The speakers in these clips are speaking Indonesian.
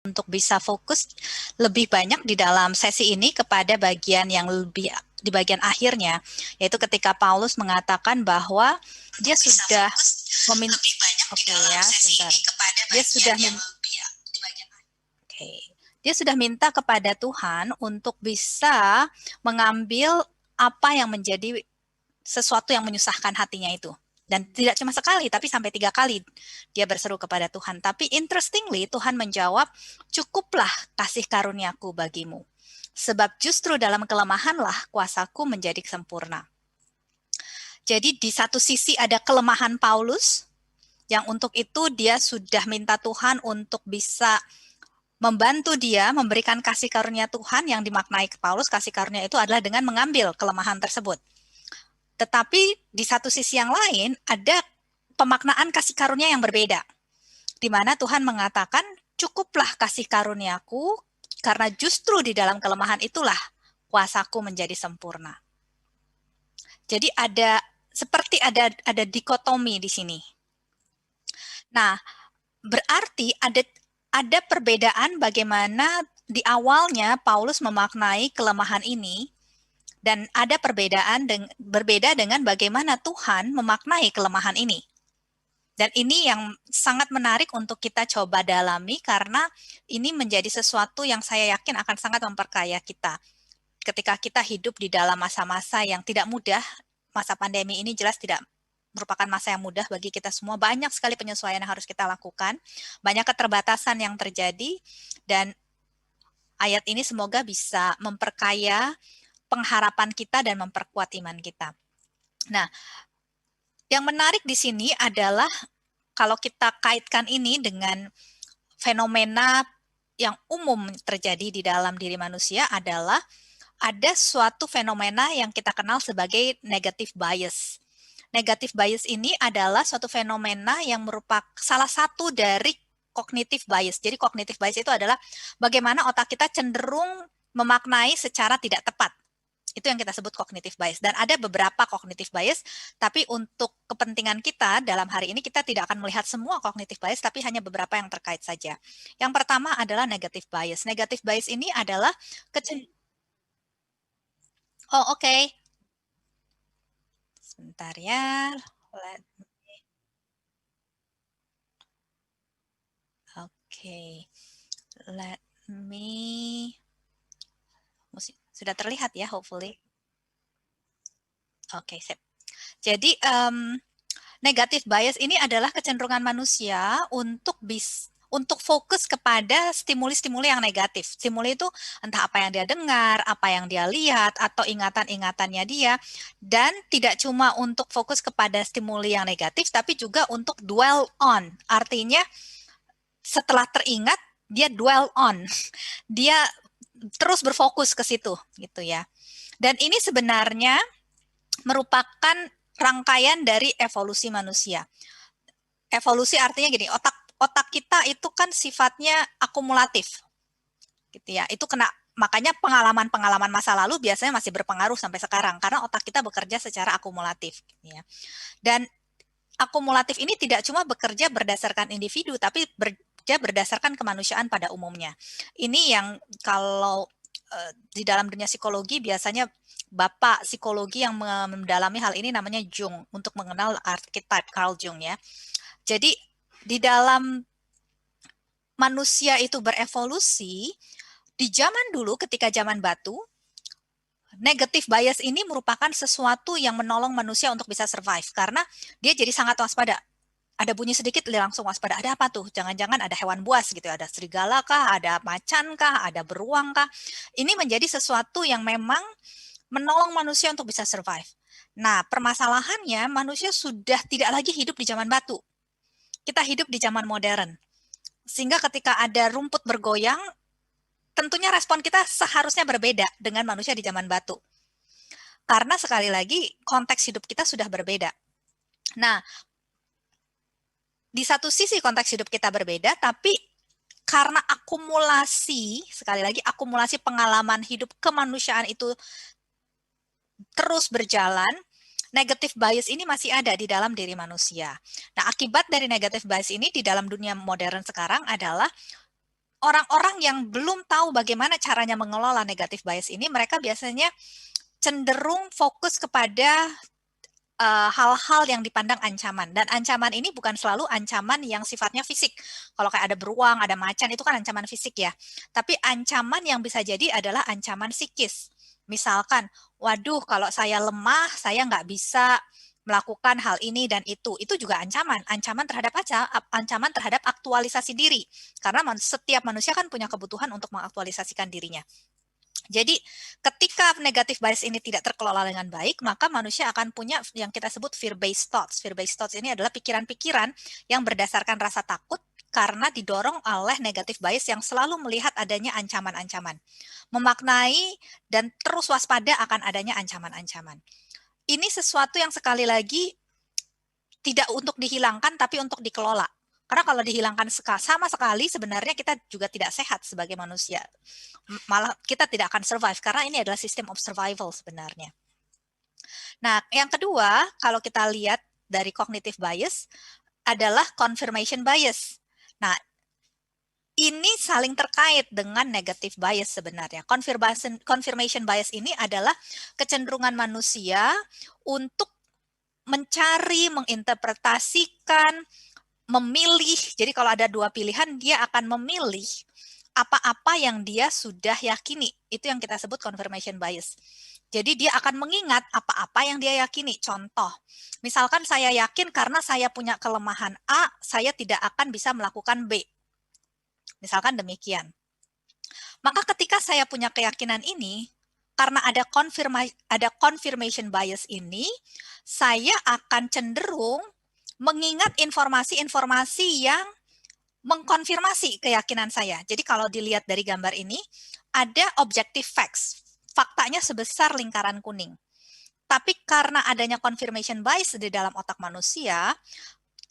untuk bisa fokus lebih banyak di dalam sesi ini kepada bagian yang lebih di bagian akhirnya, yaitu ketika Paulus mengatakan bahwa dia sudah meminta, dia sudah dia sudah minta kepada Tuhan untuk bisa mengambil apa yang menjadi sesuatu yang menyusahkan hatinya itu. Dan tidak cuma sekali, tapi sampai 3 kali dia berseru kepada Tuhan. Tapi interestingly, Tuhan menjawab, cukuplah kasih karuniaku bagimu. Sebab justru dalam kelemahanlah kuasaku menjadi sempurna. Jadi di satu sisi ada kelemahan Paulus, yang untuk itu dia sudah minta Tuhan untuk bisa membantu dia memberikan kasih karunia Tuhan yang dimaknai ke Paulus. Kasih karunia itu adalah dengan mengambil kelemahan tersebut. Tetapi di satu sisi yang lain ada pemaknaan kasih karunia yang berbeda, di mana Tuhan mengatakan, cukuplah kasih karuniaku, karena justru di dalam kelemahan itulah kuasaku menjadi sempurna. Jadi seperti ada dikotomi di sini. Nah, berarti ada perbedaan bagaimana di awalnya Paulus memaknai kelemahan ini, dan ada berbeda dengan bagaimana Tuhan memaknai kelemahan ini. Dan ini yang sangat menarik untuk kita coba dalami, karena ini menjadi sesuatu yang saya yakin akan sangat memperkaya kita. Ketika kita hidup di dalam masa-masa yang tidak mudah, masa pandemi ini jelas tidak merupakan masa yang mudah bagi kita semua. Banyak sekali penyesuaian yang harus kita lakukan, banyak keterbatasan yang terjadi, dan ayat ini semoga bisa memperkaya pengharapan kita dan memperkuat iman kita. Nah, yang menarik di sini adalah kalau kita kaitkan ini dengan fenomena yang umum terjadi di dalam diri manusia, adalah ada suatu fenomena yang kita kenal sebagai negative bias. Negative bias ini adalah suatu fenomena yang merupakan salah satu dari cognitive bias. Jadi cognitive bias itu adalah bagaimana otak kita cenderung memaknai secara tidak tepat. Itu yang kita sebut cognitive bias. Dan ada beberapa cognitive bias, tapi untuk kepentingan kita dalam hari ini kita tidak akan melihat semua cognitive bias, tapi hanya beberapa yang terkait saja. Yang pertama adalah negative bias. Negative bias ini adalah oh, oke. Sebentar ya. Oke. Let me. Sudah terlihat ya, hopefully. Oke, sip. Jadi negative bias ini adalah kecenderungan manusia untuk fokus kepada stimuli-stimuli yang negatif. Stimuli itu entah apa yang dia dengar, apa yang dia lihat, atau ingatan-ingatannya dia. Dan tidak cuma untuk fokus kepada stimuli yang negatif, tapi juga untuk dwell on. Artinya setelah teringat, dia dwell on. Dia terus berfokus ke situ, gitu ya. Dan ini sebenarnya merupakan rangkaian dari evolusi manusia. Evolusi artinya gini, otak kita itu kan sifatnya akumulatif, gitu ya. Itu makanya pengalaman-pengalaman masa lalu biasanya masih berpengaruh sampai sekarang, karena otak kita bekerja secara akumulatif, gitu ya. Dan akumulatif ini tidak cuma bekerja berdasarkan individu, tapi bekerja berdasarkan kemanusiaan pada umumnya. Ini yang kalau di dalam dunia psikologi biasanya bapak psikologi yang mendalami hal ini namanya Jung, untuk mengenal archetype Carl Jung ya. Jadi di dalam manusia itu berevolusi, di zaman dulu ketika zaman batu, negative bias ini merupakan sesuatu yang menolong manusia untuk bisa survive, karena dia jadi sangat waspada. Ada bunyi sedikit, dia langsung waspada. Ada apa tuh? Jangan-jangan ada hewan buas gitu, ada serigala kah, ada macan kah, ada beruang kah? Ini menjadi sesuatu yang memang menolong manusia untuk bisa survive. Nah, permasalahannya manusia sudah tidak lagi hidup di zaman batu. Kita hidup di zaman modern. Sehingga ketika ada rumput bergoyang, tentunya respon kita seharusnya berbeda dengan manusia di zaman batu. Karena sekali lagi konteks hidup kita sudah berbeda. Nah, di satu sisi konteks hidup kita berbeda, tapi karena akumulasi, sekali lagi akumulasi pengalaman hidup kemanusiaan itu terus berjalan, negative bias ini masih ada di dalam diri manusia. Nah, akibat dari negative bias ini di dalam dunia modern sekarang adalah orang-orang yang belum tahu bagaimana caranya mengelola negatif bias ini, mereka biasanya cenderung fokus kepada hal-hal yang dipandang ancaman. Dan ancaman ini bukan selalu ancaman yang sifatnya fisik. Kalau kayak ada beruang, ada macan, itu kan ancaman fisik ya. Tapi ancaman yang bisa jadi adalah ancaman psikis. Misalkan, waduh kalau saya lemah, saya nggak bisa melakukan hal ini dan itu juga ancaman. Ancaman terhadap apa? Ancaman terhadap aktualisasi diri. Karena setiap manusia kan punya kebutuhan untuk mengaktualisasikan dirinya. Jadi ketika negatif bias ini tidak terkelola dengan baik, maka manusia akan punya yang kita sebut fear-based thoughts. Fear-based thoughts ini adalah pikiran-pikiran yang berdasarkan rasa takut karena didorong oleh negatif bias yang selalu melihat adanya ancaman-ancaman. Memaknai dan terus waspada akan adanya ancaman-ancaman. Ini sesuatu yang sekali lagi tidak untuk dihilangkan tapi untuk dikelola. Karena kalau dihilangkan sama sekali sebenarnya kita juga tidak sehat sebagai manusia. Malah kita tidak akan survive karena ini adalah sistem of survival sebenarnya. Nah, yang kedua, kalau kita lihat dari cognitive bias adalah confirmation bias. Nah, ini saling terkait dengan negative bias sebenarnya. Confirmation bias ini adalah kecenderungan manusia untuk mencari, menginterpretasikan, memilih. Jadi kalau ada dua pilihan, dia akan memilih apa-apa yang dia sudah yakini. Itu yang kita sebut confirmation bias. Jadi dia akan mengingat apa-apa yang dia yakini. Contoh, misalkan saya yakin karena saya punya kelemahan A, saya tidak akan bisa melakukan B. Misalkan demikian. Maka ketika saya punya keyakinan ini, karena ada confirmation bias ini, saya akan cenderung mengingat informasi-informasi yang mengkonfirmasi keyakinan saya. Jadi kalau dilihat dari gambar ini, ada objective facts. Faktanya sebesar lingkaran kuning. Tapi karena adanya confirmation bias di dalam otak manusia,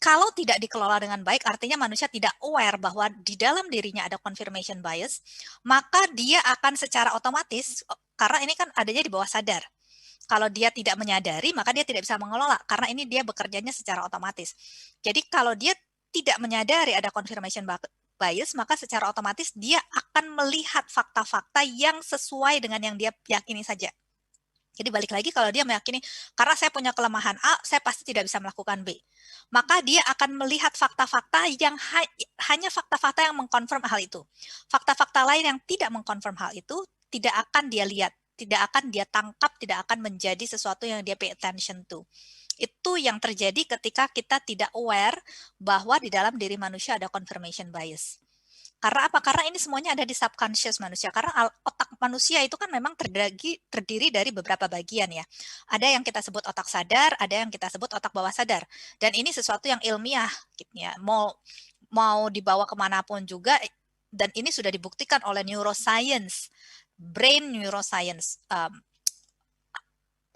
kalau tidak dikelola dengan baik, artinya manusia tidak aware bahwa di dalam dirinya ada confirmation bias, maka dia akan secara otomatis, karena ini kan adanya di bawah sadar, kalau dia tidak menyadari, maka dia tidak bisa mengelola, karena ini dia bekerjanya secara otomatis. Jadi kalau dia tidak menyadari ada confirmation bias, maka secara otomatis dia akan melihat fakta-fakta yang sesuai dengan yang dia yakini saja. Jadi balik lagi kalau dia meyakini, karena saya punya kelemahan A, saya pasti tidak bisa melakukan B. Maka dia akan melihat fakta-fakta yang hanya fakta-fakta yang mengkonfirm hal itu. Fakta-fakta lain yang tidak mengkonfirm hal itu, tidak akan dia lihat, tidak akan dia tangkap, tidak akan menjadi sesuatu yang dia pay attention to. Itu yang terjadi ketika kita tidak aware bahwa di dalam diri manusia ada confirmation bias. Karena apa? Karena ini semuanya ada di subconscious manusia. Karena otak manusia itu kan memang terdiri dari beberapa bagian ya. Ada yang kita sebut otak sadar, ada yang kita sebut otak bawah sadar. Dan ini sesuatu yang ilmiah, gitu ya. Mau dibawa kemanapun juga, dan ini sudah dibuktikan oleh neuroscience, brain neuroscience,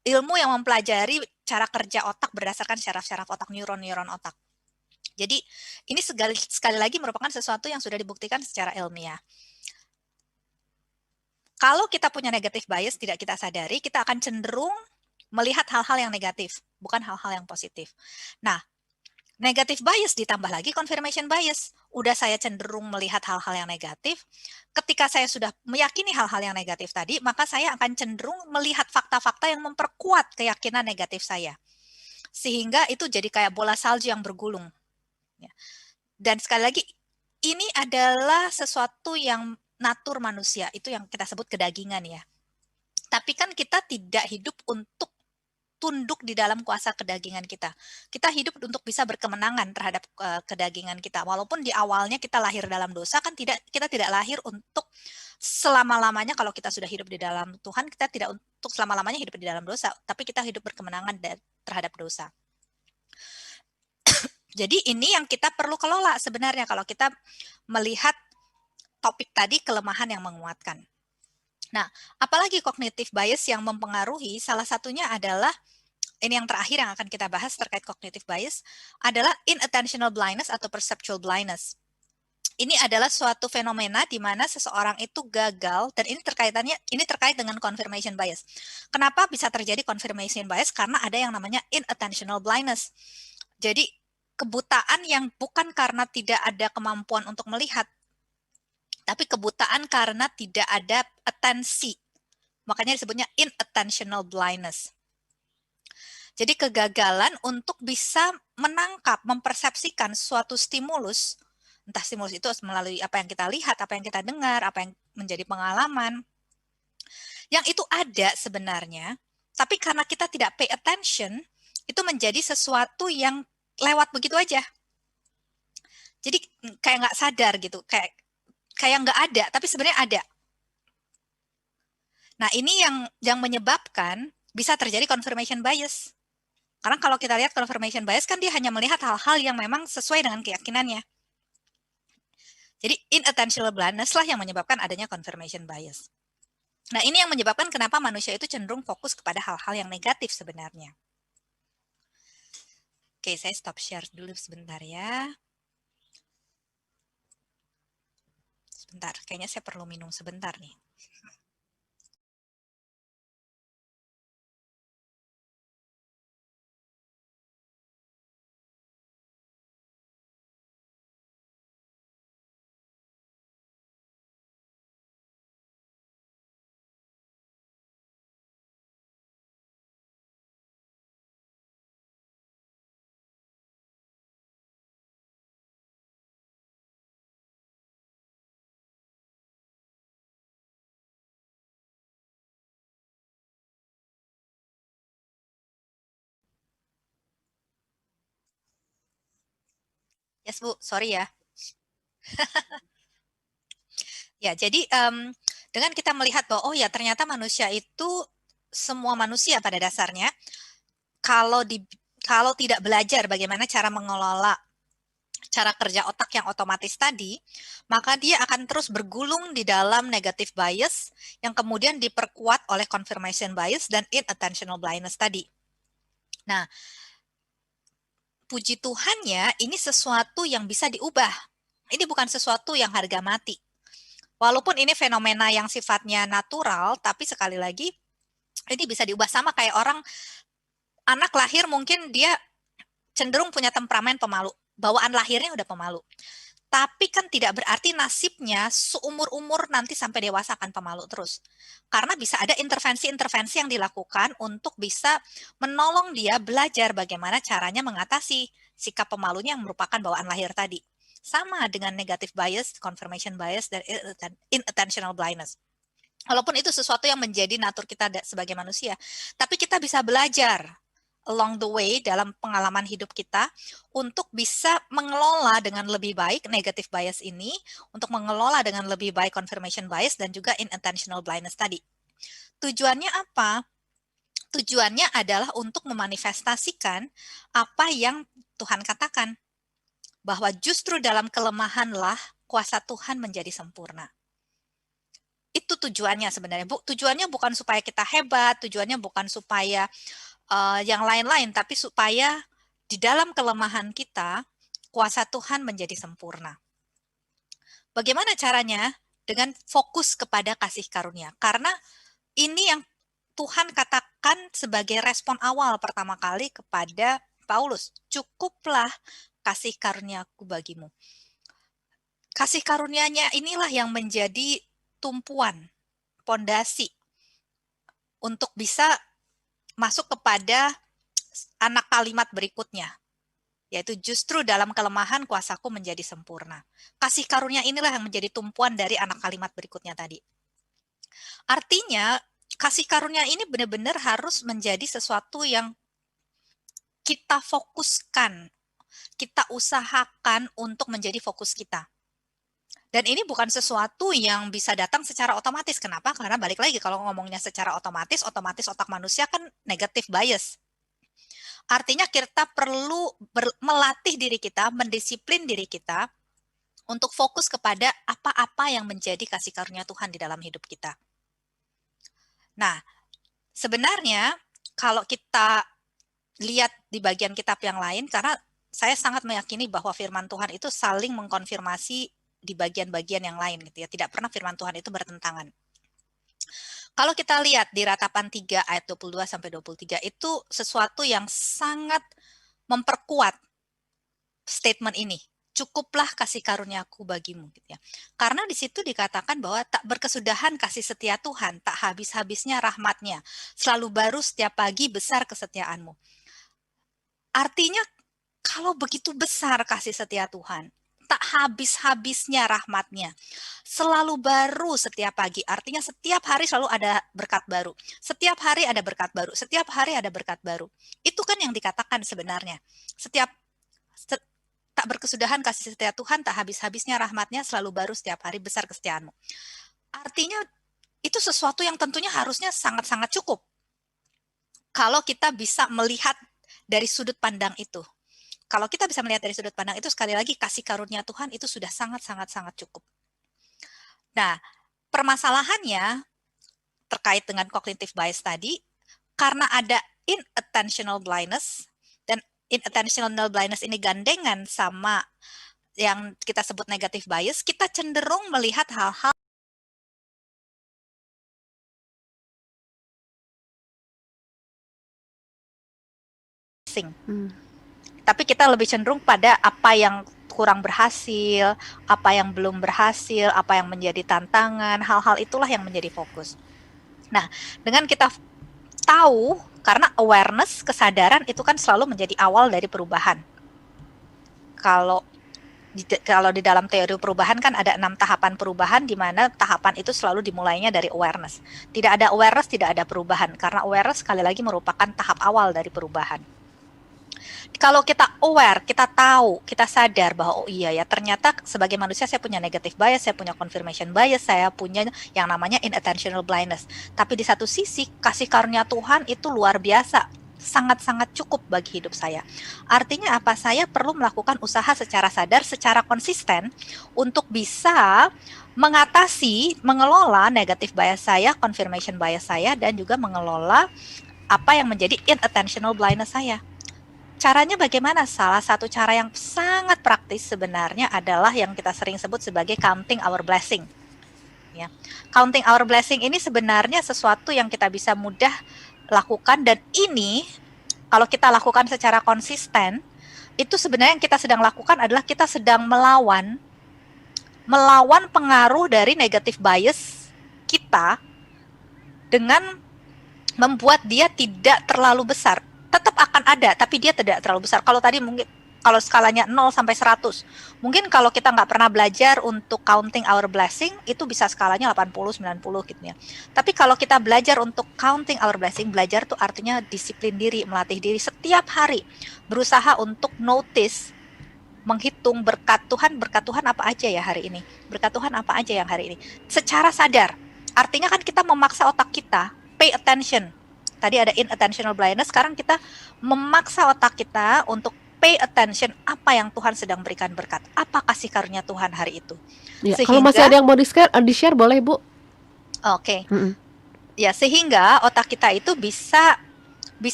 ilmu yang mempelajari cara kerja otak berdasarkan syaraf-syaraf otak, neuron-neuron otak. Jadi ini sekali lagi merupakan sesuatu yang sudah dibuktikan secara ilmiah. Kalau kita punya negatif bias tidak kita sadari, kita akan cenderung melihat hal-hal yang negatif, bukan hal-hal yang positif. Nah, negatif bias ditambah lagi confirmation bias. Udah saya cenderung melihat hal-hal yang negatif. Ketika saya sudah meyakini hal-hal yang negatif tadi, maka saya akan cenderung melihat fakta-fakta yang memperkuat keyakinan negatif saya. Sehingga itu jadi kayak bola salju yang bergulung. Dan sekali lagi, ini adalah sesuatu yang natur manusia, itu yang kita sebut kedagingan ya. Tapi kan kita tidak hidup untuk tunduk di dalam kuasa kedagingan kita. Kita hidup untuk bisa berkemenangan terhadap kedagingan kita. Walaupun di awalnya kita lahir dalam dosa, kan kita tidak lahir untuk selama-lamanya. Kalau kita sudah hidup di dalam Tuhan, kita tidak untuk selama-lamanya hidup di dalam dosa, tapi kita hidup berkemenangan terhadap dosa. Jadi ini yang kita perlu kelola sebenarnya kalau kita melihat topik tadi kelemahan yang menguatkan. Nah, apalagi cognitive bias yang mempengaruhi, salah satunya adalah, ini yang terakhir yang akan kita bahas terkait cognitive bias, adalah inattentional blindness atau perceptual blindness. Ini adalah suatu fenomena di mana seseorang itu gagal, dan ini terkait dengan confirmation bias. Kenapa bisa terjadi confirmation bias? Karena ada yang namanya inattentional blindness. Jadi kebutaan yang bukan karena tidak ada kemampuan untuk melihat, Tapi kebutaan karena tidak ada atensi. Makanya disebutnya inattentional blindness. Jadi kegagalan untuk bisa menangkap, mempersepsikan suatu stimulus, entah stimulus itu melalui apa yang kita lihat, apa yang kita dengar, apa yang menjadi pengalaman, yang itu ada sebenarnya, tapi karena kita tidak pay attention, itu menjadi sesuatu yang lewat begitu aja. Jadi kayak nggak sadar gitu, kayak nggak ada, tapi sebenarnya ada. Nah ini yang menyebabkan bisa terjadi confirmation bias. Karena kalau kita lihat confirmation bias kan dia hanya melihat hal-hal yang memang sesuai dengan keyakinannya. Jadi inattentional blindness lah yang menyebabkan adanya confirmation bias. Nah ini yang menyebabkan kenapa manusia itu cenderung fokus kepada hal-hal yang negatif sebenarnya. Oke, saya stop share dulu sebentar ya. Sebentar, kayaknya saya perlu minum sebentar nih. Yes Bu, sorry ya. Ya, jadi dengan kita melihat bahwa oh ya ternyata manusia itu semua manusia pada dasarnya kalau tidak belajar bagaimana cara mengelola cara kerja otak yang otomatis tadi, maka dia akan terus bergulung di dalam negative bias yang kemudian diperkuat oleh confirmation bias dan inattentional blindness tadi. Nah, puji Tuhannya ini sesuatu yang bisa diubah. Ini bukan sesuatu yang harga mati. Walaupun ini fenomena yang sifatnya natural, tapi sekali lagi ini bisa diubah sama kayak anak lahir mungkin dia cenderung punya temperamen pemalu. Bawaan lahirnya udah pemalu. Tapi kan tidak berarti nasibnya seumur-umur nanti sampai dewasa akan pemalu terus. Karena bisa ada intervensi-intervensi yang dilakukan untuk bisa menolong dia belajar bagaimana caranya mengatasi sikap pemalunya yang merupakan bawaan lahir tadi. Sama dengan negative bias, confirmation bias, dan inattentional blindness. Walaupun itu sesuatu yang menjadi natur kita sebagai manusia, tapi kita bisa belajar along the way dalam pengalaman hidup kita untuk bisa mengelola dengan lebih baik negative bias ini, untuk mengelola dengan lebih baik confirmation bias dan juga inattentional blindness tadi. Tujuannya apa? Tujuannya adalah untuk memanifestasikan apa yang Tuhan katakan, bahwa justru dalam kelemahanlah kuasa Tuhan menjadi sempurna. Itu tujuannya sebenarnya. Tujuannya bukan supaya kita hebat, tujuannya bukan supaya yang lain-lain, tapi supaya di dalam kelemahan kita, kuasa Tuhan menjadi sempurna. Bagaimana caranya? Dengan fokus kepada kasih karunia. Karena ini yang Tuhan katakan sebagai respon awal pertama kali kepada Paulus. Cukuplah kasih karuniaku bagimu. Kasih karunia-Nya inilah yang menjadi tumpuan, pondasi untuk bisa masuk kepada anak kalimat berikutnya, yaitu justru dalam kelemahan kuasaku menjadi sempurna. Kasih karunia inilah yang menjadi tumpuan dari anak kalimat berikutnya tadi. Artinya, kasih karunia ini benar-benar harus menjadi sesuatu yang kita fokuskan, kita usahakan untuk menjadi fokus kita. Dan ini bukan sesuatu yang bisa datang secara otomatis. Kenapa? Karena balik lagi kalau ngomongnya secara otomatis otak manusia kan negatif bias. Artinya kita perlu melatih diri kita, mendisiplin diri kita untuk fokus kepada apa-apa yang menjadi kasih karunia Tuhan di dalam hidup kita. Nah, sebenarnya kalau kita lihat di bagian kitab yang lain, karena saya sangat meyakini bahwa firman Tuhan itu saling mengkonfirmasi di bagian-bagian yang lain gitu ya. Tidak pernah firman Tuhan itu bertentangan. Kalau kita lihat di Ratapan 3 ayat 22 sampai 23 itu sesuatu yang sangat memperkuat statement ini. cukuplah kasih karuniaku bagimu gitu ya. Karena di situ dikatakan bahwa tak berkesudahan kasih setia Tuhan, tak habis-habisnya rahmatnya, selalu baru setiap pagi besar kesetiaanmu. Artinya kalau begitu besar kasih setia Tuhan, tak habis-habisnya rahmatnya, selalu baru setiap pagi, artinya setiap hari selalu ada berkat baru, setiap hari ada berkat baru, setiap hari ada berkat baru. Itu kan yang dikatakan sebenarnya. Tak berkesudahan kasih setia Tuhan, tak habis-habisnya rahmatnya, selalu baru setiap hari besar kesetiaanmu. Artinya itu sesuatu yang tentunya harusnya sangat-sangat cukup. Kalau kita bisa melihat dari sudut pandang itu. Kalau kita bisa melihat dari sudut pandang itu, sekali lagi kasih karunia Tuhan itu sudah sangat-sangat cukup. Nah, permasalahannya terkait dengan cognitive bias tadi, karena ada inattentional blindness, dan inattentional blindness ini gandengan sama yang kita sebut negative bias, kita cenderung melihat hal-hal asing. Tapi kita lebih cenderung pada apa yang kurang berhasil, apa yang belum berhasil, apa yang menjadi tantangan, hal-hal itulah yang menjadi fokus. Nah, dengan kita tahu, karena awareness, kesadaran itu kan selalu menjadi awal dari perubahan. Kalau di dalam teori perubahan kan ada 6 tahapan perubahan, di mana tahapan itu selalu dimulainya dari awareness. Tidak ada awareness, tidak ada perubahan, karena awareness sekali lagi merupakan tahap awal dari perubahan. Kalau kita aware, kita tahu, kita sadar bahwa oh iya ya, ternyata sebagai manusia saya punya negative bias, saya punya confirmation bias, saya punya yang namanya inattentional blindness. Tapi di satu sisi, kasih karunia Tuhan itu luar biasa, sangat-sangat cukup bagi hidup saya. Artinya apa? Saya perlu melakukan usaha secara sadar, secara konsisten untuk bisa mengatasi, mengelola negative bias saya, confirmation bias saya, dan juga mengelola apa yang menjadi inattentional blindness saya. Caranya bagaimana? Salah satu cara yang sangat praktis sebenarnya adalah yang kita sering sebut sebagai counting our blessing. Ya. Counting our blessing ini sebenarnya sesuatu yang kita bisa mudah lakukan, dan ini kalau kita lakukan secara konsisten, itu sebenarnya yang kita sedang lakukan adalah kita sedang melawan pengaruh dari negative bias kita dengan membuat dia tidak terlalu besar. Tetap akan ada, tapi dia tidak terlalu besar. Kalau tadi mungkin, kalau skalanya 0 sampai 100, mungkin kalau kita nggak pernah belajar untuk counting our blessing, itu bisa skalanya 80, 90 gitu ya. Tapi kalau kita belajar untuk counting our blessing, belajar tuh artinya disiplin diri, melatih diri setiap hari, berusaha untuk notice, menghitung berkat Tuhan apa aja ya hari ini, berkat Tuhan apa aja yang hari ini, secara sadar. Artinya kan kita memaksa otak kita, pay attention. Tadi ada inattentional blindness, sekarang kita memaksa otak kita untuk pay attention apa yang Tuhan sedang berikan berkat, apa kasih karunia Tuhan hari itu. Ya, kalau masih ada yang mau di-share boleh Bu. Oke. Ya, sehingga otak kita itu bisa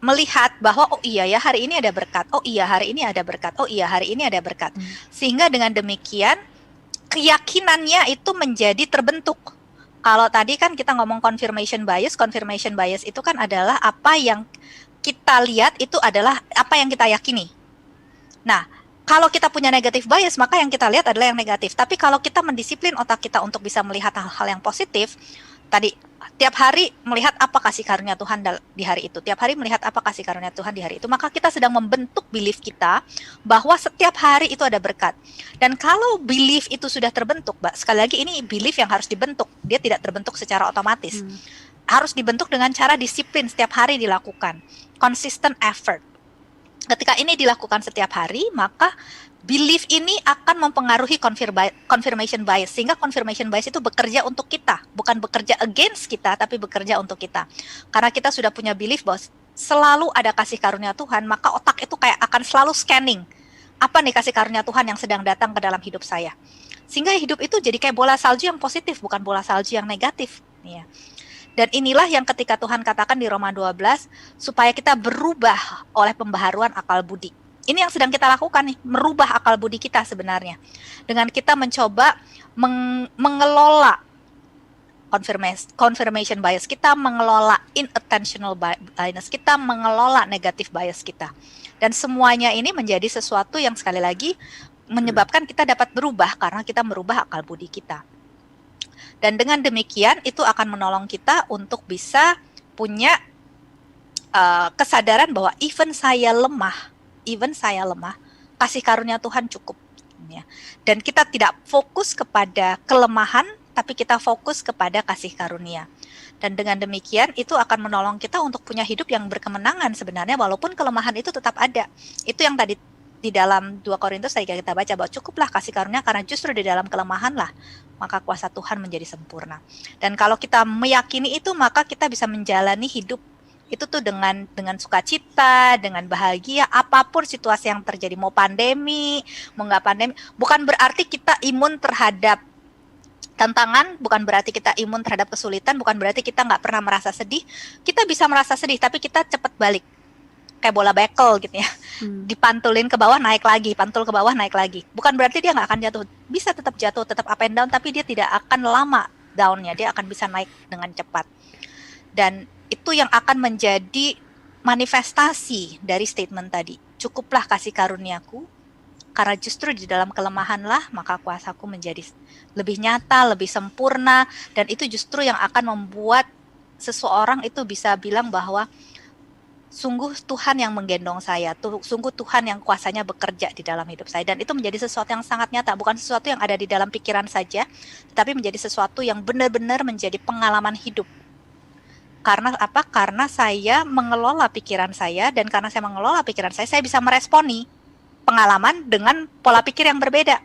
melihat bahwa oh iya ya hari ini ada berkat, oh iya hari ini ada berkat, oh iya hari ini ada berkat. Sehingga dengan demikian keyakinannya itu menjadi terbentuk. Kalau tadi kan kita ngomong confirmation bias itu kan adalah apa yang kita lihat itu adalah apa yang kita yakini. Nah, kalau kita punya negative bias, maka yang kita lihat adalah yang negatif. Tapi kalau kita mendisiplin otak kita untuk bisa melihat hal-hal yang positif, tadi tiap hari melihat apa kasih karunia Tuhan di hari itu, tiap hari melihat apa kasih karunia Tuhan di hari itu, maka kita sedang membentuk belief kita bahwa setiap hari itu ada berkat. Dan kalau belief itu sudah terbentuk, Mbak, sekali lagi ini belief yang harus dibentuk, dia tidak terbentuk secara otomatis. Harus dibentuk dengan cara disiplin setiap hari dilakukan, consistent effort. Ketika ini dilakukan setiap hari, maka belief ini akan mempengaruhi confirmation bias, sehingga confirmation bias itu bekerja untuk kita, bukan bekerja against kita, tapi bekerja untuk kita. Karena kita sudah punya belief bahwa selalu ada kasih karunia Tuhan, maka otak itu kayak akan selalu scanning, apa nih kasih karunia Tuhan yang sedang datang ke dalam hidup saya. Sehingga hidup itu jadi kayak bola salju yang positif, bukan bola salju yang negatif. Ya. Dan inilah yang ketika Tuhan katakan di Roma 12, supaya kita berubah oleh pembaharuan akal budi. Ini yang sedang kita lakukan nih, merubah akal budi kita sebenarnya. Dengan kita mencoba mengelola confirmation bias kita, mengelola inattentional bias kita, mengelola negative bias kita. Dan semuanya ini menjadi sesuatu yang sekali lagi menyebabkan kita dapat berubah karena kita merubah akal budi kita. Dan dengan demikian itu akan menolong kita untuk bisa punya kesadaran bahwa even saya lemah, kasih karunia Tuhan cukup. Ya. Dan kita tidak fokus kepada kelemahan, tapi kita fokus kepada kasih karunia. Dan dengan demikian itu akan menolong kita untuk punya hidup yang berkemenangan sebenarnya, walaupun kelemahan itu tetap ada. Itu yang tadi di dalam 2 Korintus tadi kita baca, bahwa cukuplah kasih karunia karena justru di dalam kelemahanlah maka kuasa Tuhan menjadi sempurna. Dan kalau kita meyakini itu, maka kita bisa menjalani hidup itu tuh dengan sukacita, dengan bahagia, apapun situasi yang terjadi, mau pandemi, mau nggak pandemi, bukan berarti kita imun terhadap tantangan, bukan berarti kita imun terhadap kesulitan, bukan berarti kita nggak pernah merasa sedih. Kita bisa merasa sedih, tapi kita cepat balik, kayak bola bekel gitu ya, dipantulin ke bawah naik lagi, pantul ke bawah naik lagi. Bukan berarti dia nggak akan jatuh, bisa tetap jatuh, tetap up and down, tapi dia tidak akan lama downnya, dia akan bisa naik dengan cepat. Dan itu yang akan menjadi manifestasi dari statement tadi. Cukuplah kasih karuniaku, karena justru di dalam kelemahanlah maka kuasaku menjadi lebih nyata, lebih sempurna. Dan itu justru yang akan membuat seseorang itu bisa bilang bahwa sungguh Tuhan yang menggendong saya, sungguh Tuhan yang kuasanya bekerja di dalam hidup saya. Dan itu menjadi sesuatu yang sangat nyata, bukan sesuatu yang ada di dalam pikiran saja, tetapi menjadi sesuatu yang benar-benar menjadi pengalaman hidup. Karena apa? Karena saya mengelola pikiran saya, dan karena saya mengelola pikiran saya bisa meresponi pengalaman dengan pola pikir yang berbeda.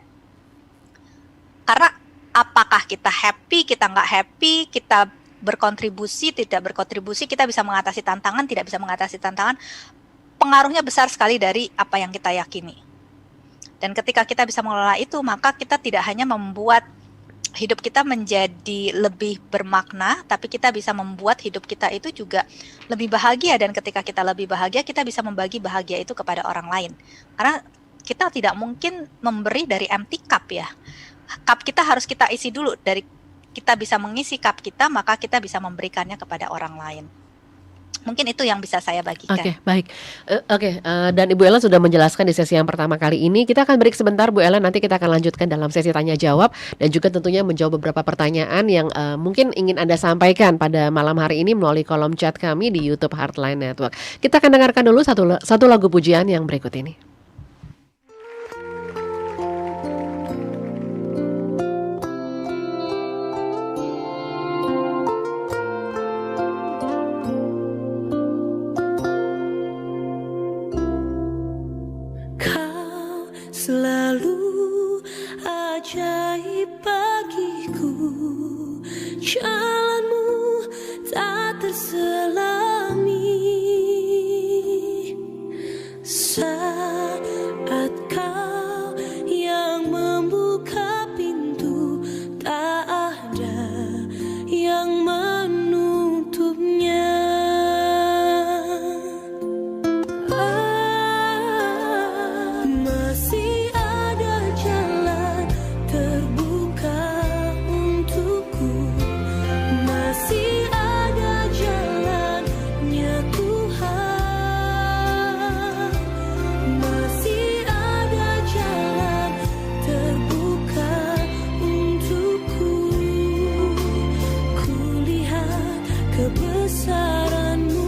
Karena apakah kita happy, kita nggak happy, kita berkontribusi, tidak berkontribusi, kita bisa mengatasi tantangan, tidak bisa mengatasi tantangan, pengaruhnya besar sekali dari apa yang kita yakini. Dan ketika kita bisa mengelola itu, maka kita tidak hanya membuat hidup kita menjadi lebih bermakna, tapi kita bisa membuat hidup kita itu juga lebih bahagia. Dan ketika kita lebih bahagia, kita bisa membagi bahagia itu kepada orang lain. Karena kita tidak mungkin memberi dari empty cup ya. Cup kita harus kita isi dulu. Dari kita bisa mengisi cup kita, maka kita bisa memberikannya kepada orang lain. Mungkin itu yang bisa saya bagikan. Oke, baik. Dan Ibu Ellen sudah menjelaskan di sesi yang pertama kali ini. Kita akan break sebentar, Bu Ellen. Nanti kita akan lanjutkan dalam sesi tanya jawab dan juga tentunya menjawab beberapa pertanyaan yang mungkin ingin Anda sampaikan pada malam hari ini melalui kolom chat kami di YouTube Heartline Network. Kita akan dengarkan dulu satu lagu pujian yang berikut ini. Selalu ajaib bagiku, jalanmu tak terselami. Saat kau yang membuka pintu, tak ada yang menutupnya. Masih ada jalan terbuka untukku, masih ada jalannya Tuhan, masih ada jalan terbuka untukku. Kulihat kebesaran-Mu.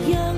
Yang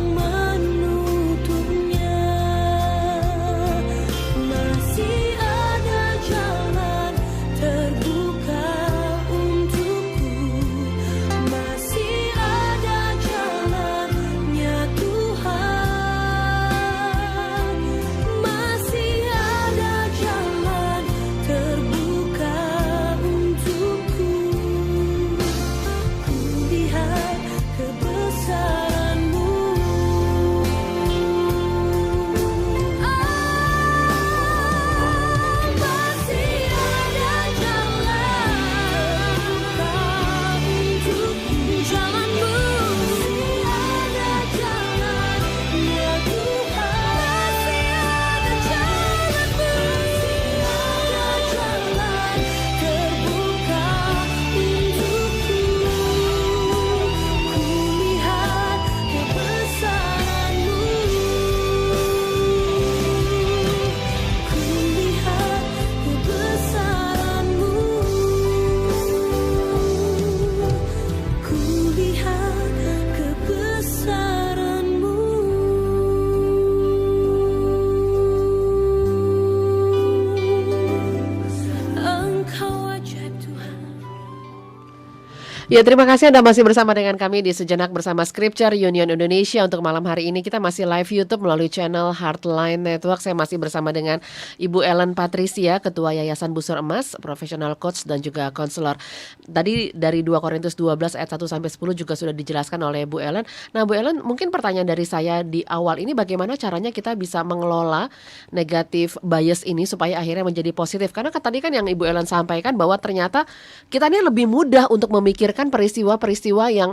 Ya, terima kasih Anda masih bersama dengan kami di Sejenak bersama Scripture Union Indonesia. Untuk malam hari ini kita masih live YouTube melalui channel Heartline Network. Saya masih bersama dengan Ibu Ellen Patricia, Ketua Yayasan Busur Emas, professional coach dan juga konselor. Tadi dari 2 Korintus 12 ayat 1 sampai 10 juga sudah dijelaskan oleh Bu Ellen. Nah, Bu Ellen, mungkin pertanyaan dari saya di awal ini, bagaimana caranya kita bisa mengelola negatif bias ini supaya akhirnya menjadi positif? Karena tadi kan yang Ibu Ellen sampaikan bahwa ternyata kita ini lebih mudah untuk memikirkan peristiwa-peristiwa yang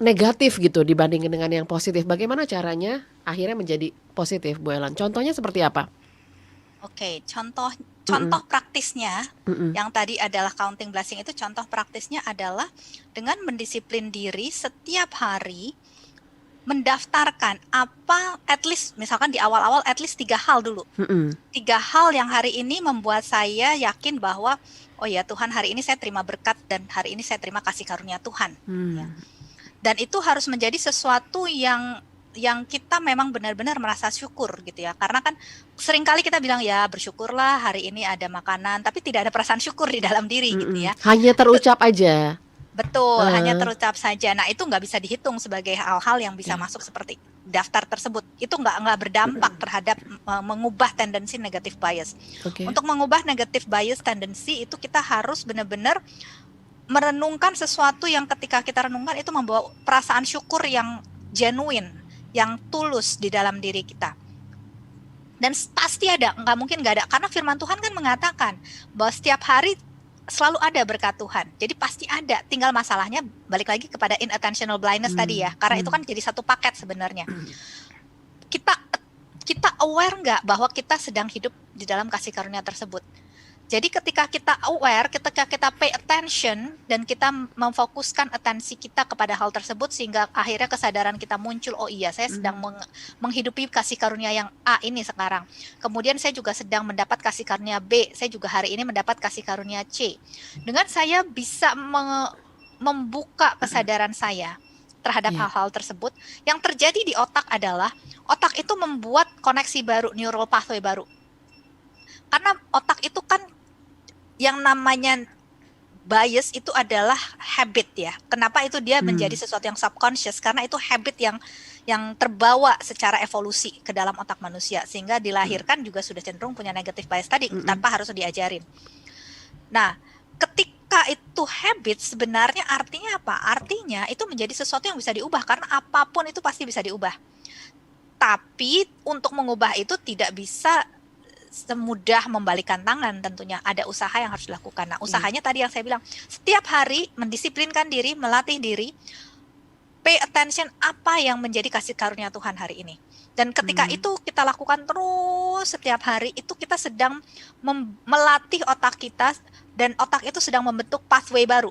negatif gitu dibandingkan dengan yang positif. Bagaimana caranya akhirnya menjadi positif, Bu Ellen? Contohnya seperti apa? Oke, contoh Mm-mm. praktisnya Mm-mm. yang tadi adalah counting blessing itu, contoh praktisnya adalah dengan mendisiplin diri setiap hari mendaftarkan apa, at least misalkan di awal-awal at least 3 hal dulu. Mm-mm. 3 hal yang hari ini membuat saya yakin bahwa oh ya Tuhan, hari ini saya terima berkat dan hari ini saya terima kasih karunia Tuhan. Ya. Hmm. Dan itu harus menjadi sesuatu yang kita memang benar-benar merasa syukur gitu ya. Karena kan seringkali kita bilang ya bersyukurlah hari ini ada makanan, tapi tidak ada perasaan syukur di dalam diri gitu Mm-mm. ya. Hanya terucap aja. Betul, hanya Ah, terucap saja. Nah, itu nggak bisa dihitung sebagai hal-hal yang bisa ya. masuk seperti daftar tersebut. Itu nggak berdampak terhadap mengubah tendensi negatif bias. Oke. Untuk mengubah negatif bias tendensi itu kita harus benar-benar merenungkan sesuatu yang ketika kita renungkan itu membawa perasaan syukur yang genuine, yang tulus di dalam diri kita. Dan pasti ada, nggak mungkin nggak ada. Karena firman Tuhan kan mengatakan bahwa setiap hari selalu ada berkat Tuhan. Jadi pasti ada. Tinggal masalahnya balik lagi kepada inattentional blindness tadi ya. Karena itu kan jadi satu paket sebenarnya. Kita aware nggak bahwa kita sedang hidup di dalam kasih karunia tersebut. Jadi ketika kita aware, ketika kita pay attention dan kita memfokuskan atensi kita kepada hal tersebut sehingga akhirnya kesadaran kita muncul, oh iya saya sedang menghidupi kasih karunia yang A ini sekarang. Kemudian saya juga sedang mendapat kasih karunia B, saya juga hari ini mendapat kasih karunia C. Dengan saya bisa membuka kesadaran saya terhadap Iya. hal-hal tersebut, yang terjadi di otak adalah otak itu membuat koneksi baru, neural pathway baru. Karena otak itu kan yang namanya bias itu adalah habit ya. Kenapa itu dia menjadi sesuatu yang subconscious? Karena itu habit yang terbawa secara evolusi ke dalam otak manusia sehingga dilahirkan juga sudah cenderung punya negative bias tadi tanpa harus diajarin. Nah, ketika itu habit sebenarnya artinya apa? Artinya itu menjadi sesuatu yang bisa diubah karena apapun itu pasti bisa diubah. Tapi untuk mengubah itu tidak bisa semudah membalikan tangan, tentunya ada usaha yang harus dilakukan. Nah, usahanya tadi yang saya bilang, setiap hari mendisiplinkan diri, melatih diri, pay attention apa yang menjadi kasih karunia Tuhan hari ini. Dan ketika itu kita lakukan terus setiap hari, itu kita sedang melatih otak kita dan otak itu sedang membentuk pathway baru.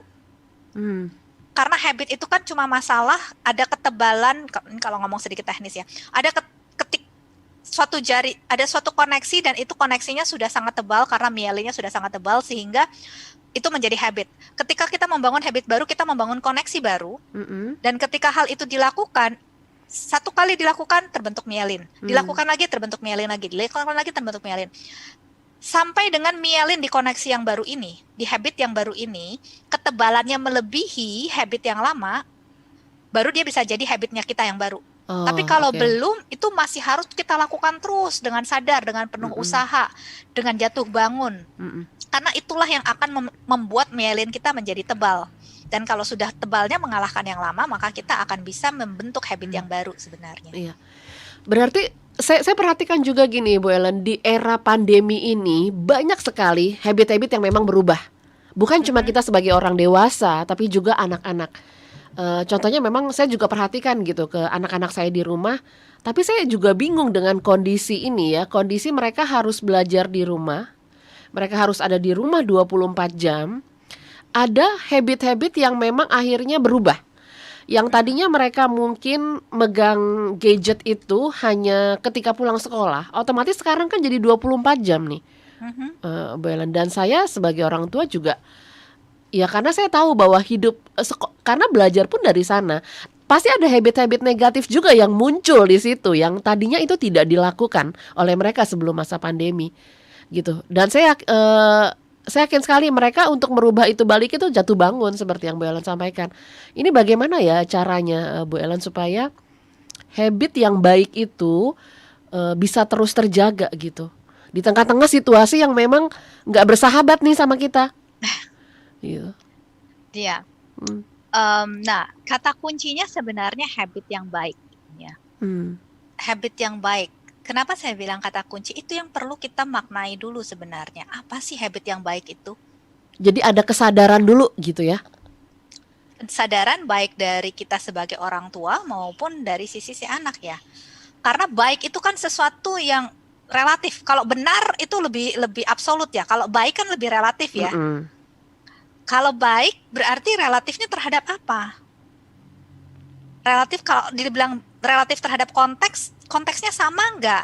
Karena habit itu kan cuma masalah ada ketebalan, kalau ngomong sedikit teknis ya, ada suatu jari, ada suatu koneksi dan itu koneksinya sudah sangat tebal karena mielinnya sudah sangat tebal sehingga itu menjadi habit. Ketika kita membangun habit baru, kita membangun koneksi baru dan ketika hal itu dilakukan, satu kali dilakukan terbentuk mielin, dilakukan lagi terbentuk mielin lagi, dilakukan lagi terbentuk mielin. Sampai dengan mielin di koneksi yang baru ini, di habit yang baru ini, ketebalannya melebihi habit yang lama, baru dia bisa jadi habitnya kita yang baru. Tapi kalau belum, itu masih harus kita lakukan terus dengan sadar, dengan penuh usaha, dengan jatuh bangun. Karena itulah yang akan membuat mielin kita menjadi tebal. Dan kalau sudah tebalnya mengalahkan yang lama, maka kita akan bisa membentuk habit yang baru sebenarnya. Iya. Berarti saya perhatikan juga gini, Bu Ellen, di era pandemi ini banyak sekali habit-habit yang memang berubah. Bukan cuma kita sebagai orang dewasa, tapi juga anak-anak. Contohnya memang saya juga perhatikan gitu ke anak-anak saya di rumah. Tapi saya juga bingung dengan kondisi ini ya. Kondisi mereka harus belajar di rumah. Mereka harus ada di rumah 24 jam. Ada habit-habit yang memang akhirnya berubah. Yang tadinya mereka mungkin megang gadget itu hanya ketika pulang sekolah, otomatis sekarang kan jadi 24 jam nih, Bu Ellen. Dan saya sebagai orang tua juga, ya karena saya tahu bahwa hidup, karena belajar pun dari sana, pasti ada habit-habit negatif juga yang muncul di situ, yang tadinya itu tidak dilakukan oleh mereka sebelum masa pandemi, gitu. Dan saya saya yakin sekali mereka untuk merubah itu balik itu jatuh bangun seperti yang Bu Ellen sampaikan. Ini bagaimana ya caranya Bu Ellen supaya habit yang baik itu bisa terus terjaga gitu di tengah-tengah situasi yang memang nggak bersahabat nih sama kita. Gitu. Iya. Hmm. Nah, kata kuncinya sebenarnya habit yang baik. Ya. Hmm. Habit yang baik. Kenapa saya bilang kata kunci itu yang perlu kita maknai dulu sebenarnya. Apa sih habit yang baik itu? Jadi ada kesadaran dulu gitu ya. Kesadaran baik dari kita sebagai orang tua maupun dari sisi si anak ya. Karena baik itu kan sesuatu yang relatif. Kalau benar itu lebih absolut ya. Kalau baik kan lebih relatif ya. Mm-mm. Kalau baik berarti relatifnya terhadap apa? Relatif, kalau dibilang relatif terhadap konteks, konteksnya sama nggak?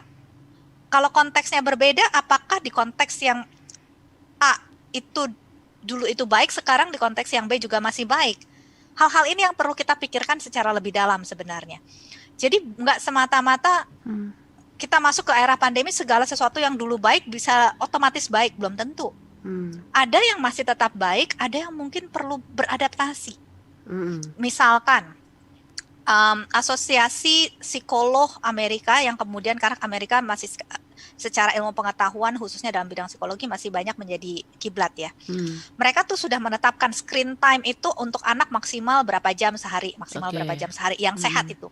Kalau konteksnya berbeda, apakah di konteks yang A itu dulu itu baik, sekarang di konteks yang B juga masih baik? Hal-hal ini yang perlu kita pikirkan secara lebih dalam sebenarnya. Jadi nggak semata-mata kita masuk ke era pandemi segala sesuatu yang dulu baik bisa otomatis baik, belum tentu. Ada yang masih tetap baik, ada yang mungkin perlu beradaptasi. Misalkan Asosiasi Psikolog Amerika yang kemudian karena Amerika masih secara ilmu pengetahuan khususnya dalam bidang psikologi masih banyak menjadi kiblat ya. Mereka tuh sudah menetapkan screen time itu untuk anak maksimal berapa jam sehari, maksimal berapa jam sehari yang sehat itu.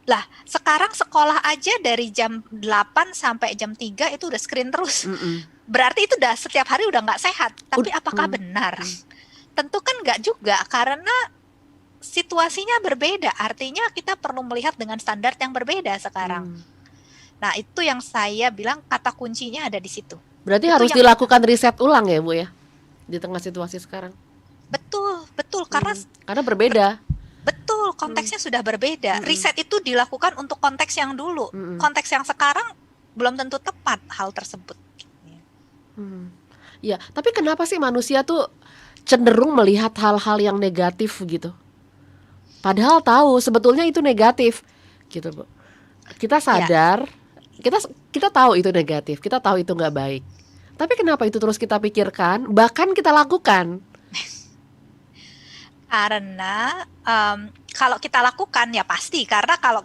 Lah, sekarang sekolah aja dari jam 8 sampai jam 3 itu udah screen terus. Berarti itu udah setiap hari udah nggak sehat. Tapi apakah benar? Tentu kan nggak juga, karena situasinya berbeda. Artinya kita perlu melihat dengan standar yang berbeda sekarang. Nah, itu yang saya bilang kata kuncinya ada di situ. Berarti Itu harus yang- dilakukan riset ulang ya Bu ya di tengah situasi sekarang. Betul. Karena berbeda. Betul, konteksnya sudah berbeda. Riset itu dilakukan untuk konteks yang dulu. Konteks yang sekarang belum tentu tepat hal tersebut. Ya, tapi kenapa sih manusia tuh cenderung melihat hal-hal yang negatif gitu? Padahal tahu sebetulnya itu negatif, gitu Bu. Kita sadar, kita tahu itu negatif, kita tahu itu nggak baik. Tapi kenapa itu terus kita pikirkan, bahkan kita lakukan? Karena kalau kita lakukan ya pasti, karena kalau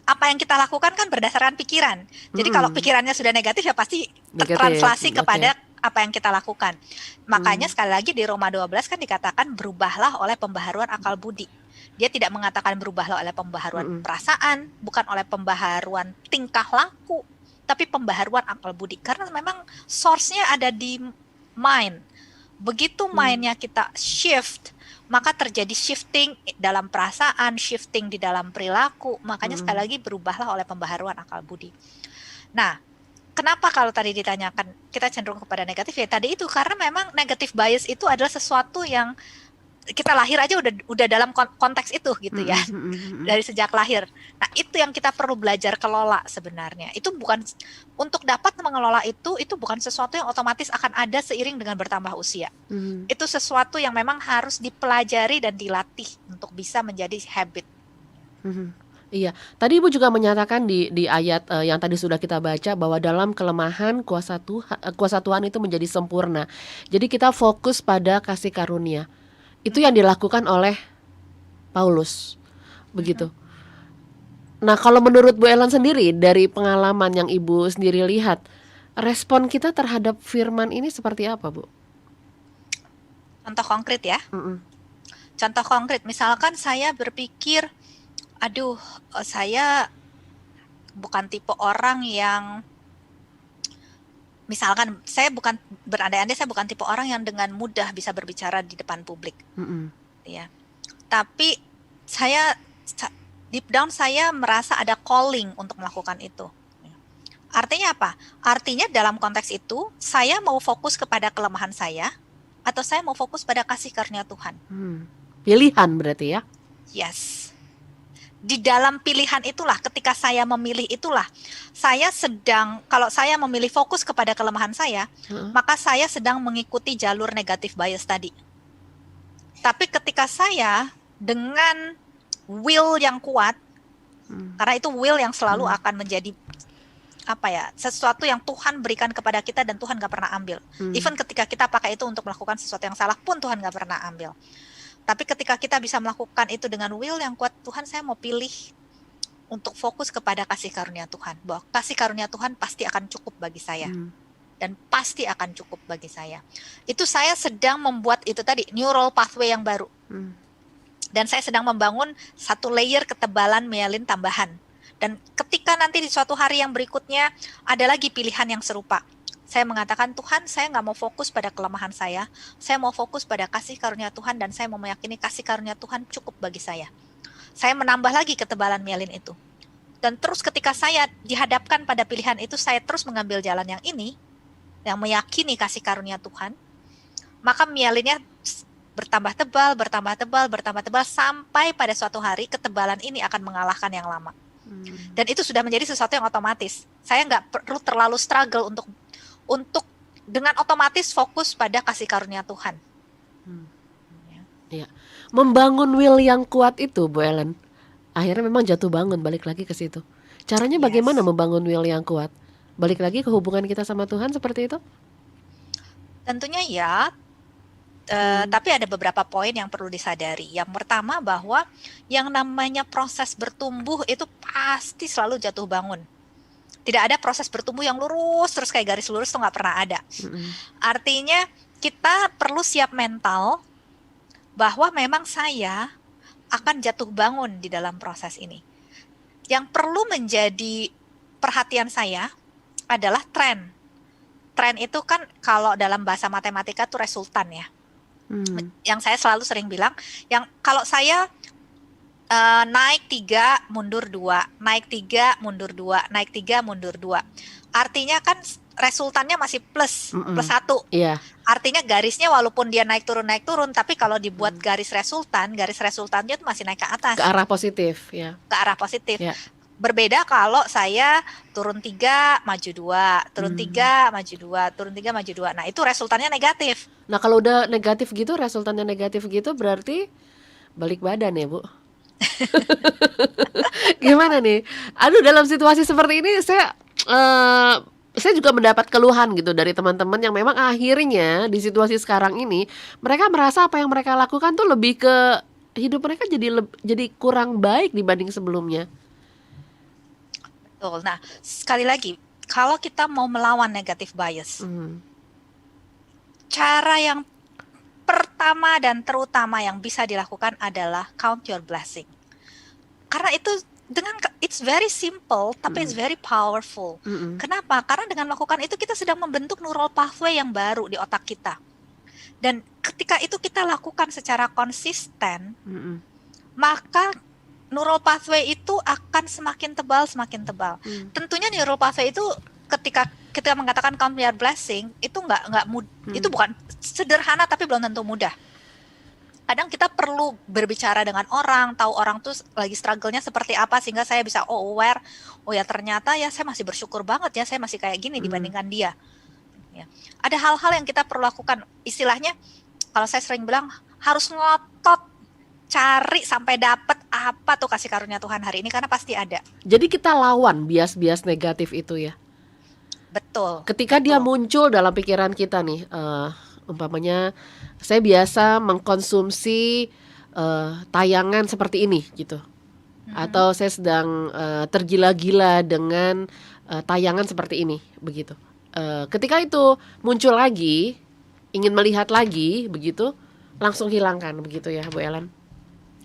apa yang kita lakukan kan berdasarkan pikiran. Jadi kalau pikirannya sudah negatif ya pasti Negatif, tertranslasi oke. kepada apa yang kita lakukan. Makanya sekali lagi di Roma 12 kan dikatakan berubahlah oleh pembaharuan akal budi. Dia tidak mengatakan berubahlah oleh pembaharuan perasaan, bukan oleh pembaharuan tingkah laku, tapi pembaharuan akal budi. Karena memang source-nya ada di mind. Begitu mind-nya kita shift, maka terjadi shifting dalam perasaan, shifting di dalam perilaku. Makanya sekali lagi berubahlah oleh pembaharuan akal budi. Nah, kenapa kalau tadi ditanyakan kita cenderung kepada negatif ya tadi itu karena memang negative bias itu adalah sesuatu yang kita lahir aja udah dalam konteks itu gitu ya. Dari sejak lahir. Nah, itu yang kita perlu belajar kelola sebenarnya. Itu bukan untuk dapat mengelola itu bukan sesuatu yang otomatis akan ada seiring dengan bertambah usia. Itu sesuatu yang memang harus dipelajari dan dilatih untuk bisa menjadi habit. Iya, tadi Ibu juga menyatakan di ayat yang tadi sudah kita baca bahwa dalam kelemahan kuasa Tuhan itu menjadi sempurna. Jadi kita fokus pada kasih karunia. Itu yang dilakukan oleh Paulus, begitu. Nah, kalau menurut Bu Ellen sendiri dari pengalaman yang Ibu sendiri lihat, respon kita terhadap firman ini seperti apa, Bu? Contoh konkret ya. Contoh konkret, misalkan saya berpikir, aduh, saya bukan tipe orang yang, misalkan saya bukan berandai-andai saya bukan tipe orang yang dengan mudah bisa berbicara di depan publik, ya. Tapi saya deep down saya merasa ada calling untuk melakukan itu. Artinya apa? Artinya dalam konteks itu saya mau fokus kepada kelemahan saya atau saya mau fokus pada kasih karunia Tuhan. Pilihan berarti ya? Yes. Di dalam pilihan itulah, ketika saya memilih itulah, saya sedang, kalau saya memilih fokus kepada kelemahan saya, maka saya sedang mengikuti jalur negatif bias tadi. Tapi ketika saya dengan will yang kuat, karena itu will yang selalu akan menjadi sesuatu yang Tuhan berikan kepada kita dan Tuhan gak pernah ambil. Even ketika kita pakai itu untuk melakukan sesuatu yang salah pun Tuhan gak pernah ambil. Tapi ketika kita bisa melakukan itu dengan will yang kuat, Tuhan saya mau pilih untuk fokus kepada kasih karunia Tuhan. Bahwa kasih karunia Tuhan pasti akan cukup bagi saya. Dan pasti akan cukup bagi saya. Itu saya sedang membuat itu tadi, neural pathway yang baru. Dan saya sedang membangun satu layer ketebalan myelin tambahan. Dan ketika nanti di suatu hari yang berikutnya ada lagi pilihan yang serupa. Saya mengatakan, Tuhan, saya nggak mau fokus pada kelemahan saya mau fokus pada kasih karunia Tuhan, dan saya mau meyakini kasih karunia Tuhan cukup bagi saya. Saya menambah lagi ketebalan myelin itu. Dan terus ketika saya dihadapkan pada pilihan itu, saya terus mengambil jalan yang ini, yang meyakini kasih karunia Tuhan, maka myelinnya bertambah tebal, sampai pada suatu hari ketebalan ini akan mengalahkan yang lama. Dan itu sudah menjadi sesuatu yang otomatis. Saya nggak perlu terlalu struggle untuk dengan otomatis fokus pada kasih karunia Tuhan. Iya. Membangun will yang kuat itu, Bu Ellen, akhirnya memang jatuh bangun, balik lagi ke situ. Caranya bagaimana membangun will yang kuat? Balik lagi ke hubungan kita sama Tuhan seperti itu? Tentunya ya. Tapi ada beberapa poin yang perlu disadari. Yang pertama bahwa yang namanya proses bertumbuh itu pasti selalu jatuh bangun. Tidak ada proses bertumbuh yang lurus terus kayak garis lurus, itu nggak pernah ada. Artinya kita perlu siap mental bahwa memang saya akan jatuh bangun di dalam proses ini. Yang perlu menjadi perhatian saya adalah tren. Tren itu kan kalau dalam bahasa matematika itu resultan ya. Yang saya selalu sering bilang, yang kalau saya naik 3, mundur 2, naik 3, mundur 2, naik 3, mundur 2. Artinya kan resultannya masih plus 1. Iya. Artinya garisnya walaupun dia naik turun, tapi kalau dibuat garis resultannya itu masih naik ke atas. Ke arah positif, ya. Ke arah positif. Ya. Berbeda kalau saya turun 3, maju 2, turun 3, maju 2, turun 3, maju 2. Nah, itu resultannya negatif. Nah, kalau udah negatif gitu, resultannya negatif gitu, berarti balik badan ya, Bu? Gimana nih? Aduh, dalam situasi seperti ini saya juga mendapat keluhan gitu dari teman-teman yang memang akhirnya di situasi sekarang ini mereka merasa apa yang mereka lakukan tuh lebih ke hidup mereka jadi kurang baik dibanding sebelumnya. Betul. Nah, sekali lagi, kalau kita mau melawan negative bias, cara yang pertama dan terutama yang bisa dilakukan adalah count your blessing. Karena itu it's very simple, tapi it's very powerful. Kenapa? Karena dengan melakukan itu kita sedang membentuk neural pathway yang baru di otak kita. Dan ketika itu kita lakukan secara konsisten, maka neural pathway itu akan semakin tebal. Tentunya neural pathway itu ketika kita mengatakan count your blessing itu nggak itu bukan sederhana tapi belum tentu mudah. Kadang kita perlu berbicara dengan orang, tahu orang tuh lagi struggle-nya seperti apa sehingga saya bisa aware, ya ternyata ya saya masih bersyukur banget ya saya masih kayak gini dibandingkan dia. Ya. Ada hal-hal yang kita perlu lakukan. Istilahnya kalau saya sering bilang harus ngotot cari sampai dapat apa tuh kasih karunia Tuhan hari ini, karena pasti ada. Jadi kita lawan bias-bias negatif itu ya. Betul. Ketika dia muncul dalam pikiran kita nih, umpamanya saya biasa mengkonsumsi tayangan seperti ini gitu, atau saya sedang tergila-gila dengan tayangan seperti ini begitu. Ketika itu muncul lagi, ingin melihat lagi begitu, langsung hilangkan begitu ya, Bu Ellen.